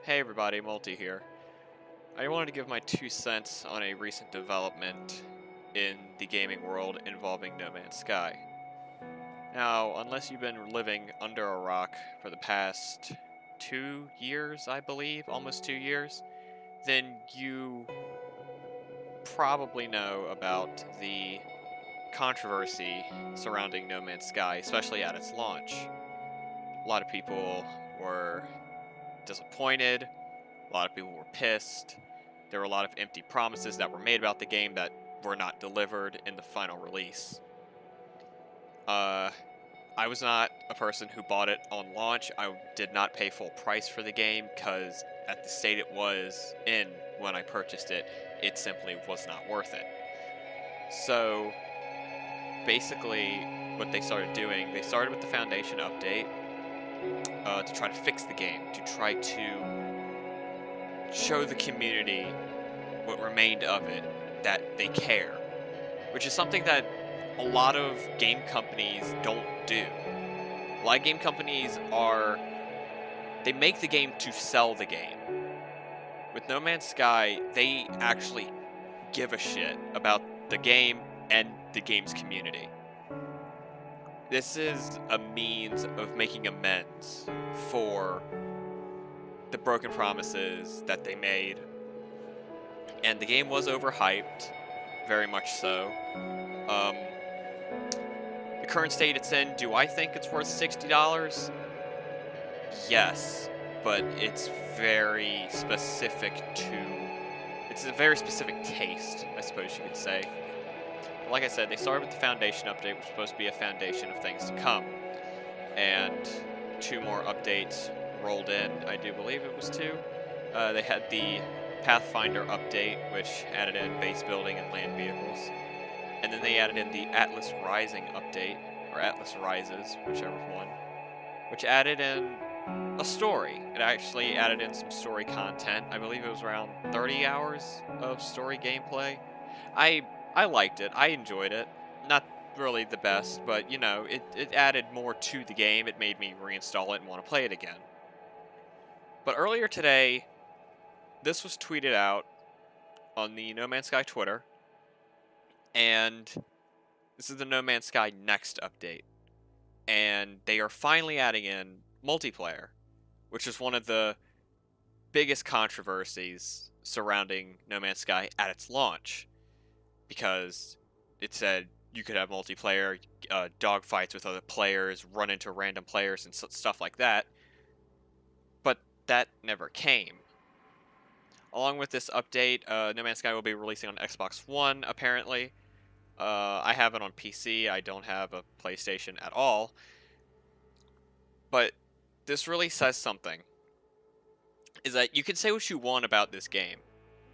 Hey everybody, Multi here. I wanted to give my 2 cents on a recent development in the gaming world involving No Man's Sky. Now, unless you've been living under a rock for the past 2 years, I believe, almost 2 years, then you probably know about the controversy surrounding No Man's Sky, especially at its launch. A lot of people were disappointed. A lot of people were pissed. There were a lot of empty promises that were made about the game that were not delivered in the final release. Uh, I was not a person who bought it on launch. I did not pay full price for the game because at the state it was in when I purchased it, it simply was not worth it. So basically, what they started doing, they started with the Foundation update to try to fix the game, to try to show the community what remained of it, that they care, which is something that a lot of game companies don't do. A lot of game companies they make the game to sell the game. With No Man's Sky, they actually give a shit about the game and the game's community. This is a means of making amends for the broken promises that they made. And the game was overhyped, very much so. The current state it's in, do I think it's worth $60? Yes, but it's very specific it's a very specific taste, I suppose you could say. But like I said, they started with the Foundation update, which was supposed to be a foundation of things to come. And 2 more updates rolled in, I do believe it was 2. They had the Pathfinder update, which added in base building and land vehicles. And then they added in the Atlas Rising update, or Atlas Rises, whichever one, which added in a story. It actually added in some story content. I believe it was around 30 hours of story gameplay. I I liked it. I enjoyed it. Not really the best, but you know, it added more to the game. It made me reinstall it and want to play it again. But earlier today, this was tweeted out on the No Man's Sky Twitter, and this is the No Man's Sky Next update. And they are finally adding in multiplayer, which is one of the biggest controversies surrounding No Man's Sky at its launch, because it said you could have multiplayer, dogfights with other players, run into random players, and stuff like that. But that never came. Along with this update, No Man's Sky will be releasing on Xbox One, apparently. I have it on PC. I don't have a PlayStation at all. But this really says something. Is that you can say what you want about this game.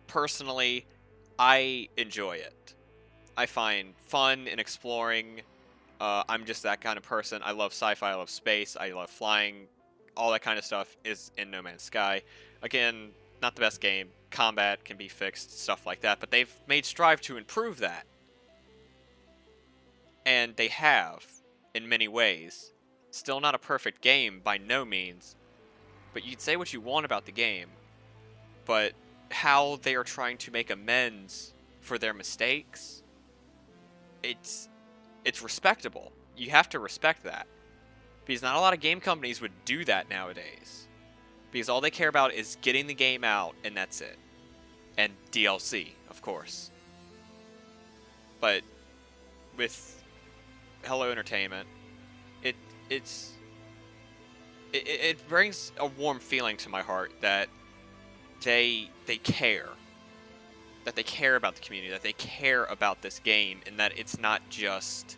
Personally, I enjoy it. I find fun in exploring. I'm just that kind of person. I love sci-fi, I love space, I love flying. All that kind of stuff is in No Man's Sky. Again, not the best game. Combat can be fixed, stuff like that. But they've made strive to improve that. And they have, in many ways. Still not a perfect game, by no means. But you can say what you want about the game. But how they are trying to make amends for their mistakes, it's respectable. You have to respect that. Because not a lot of game companies would do that nowadays. Because all they care about is getting the game out, and that's it. And DLC, of course. But with Hello Entertainment, it brings a warm feeling to my heart that they care. That they care about the community, that they care about this game, and that it's not just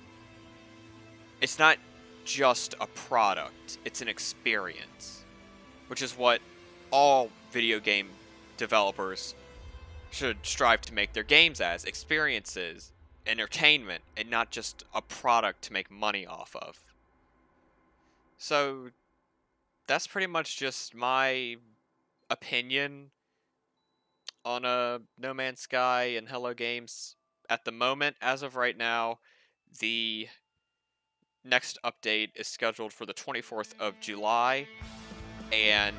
a product, it's an experience. Which is what all video game developers should strive to make their games as: experiences, entertainment, and not just a product to make money off of. So that's pretty much just my opinion on No Man's Sky and Hello Games at the moment. As of right now, the next update is scheduled for the 24th of July, and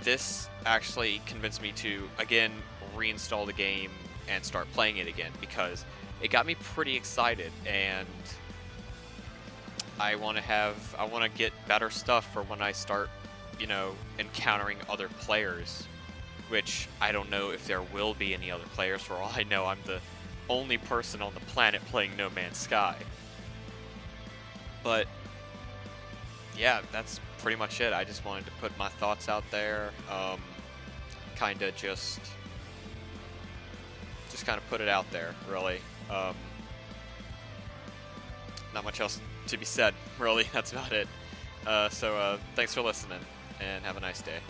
this actually convinced me to, again, reinstall the game and start playing it again, because it got me pretty excited, and I want to get better stuff for when I start, you know, encountering other players, which I don't know if there will be any other players. For all I know, I'm the only person on the planet playing No Man's Sky. But yeah, that's pretty much it. I just wanted to put my thoughts out there, kind of just kind of put it out there, really. Not much else to be said, really. That's about it. So thanks for listening, and have a nice day.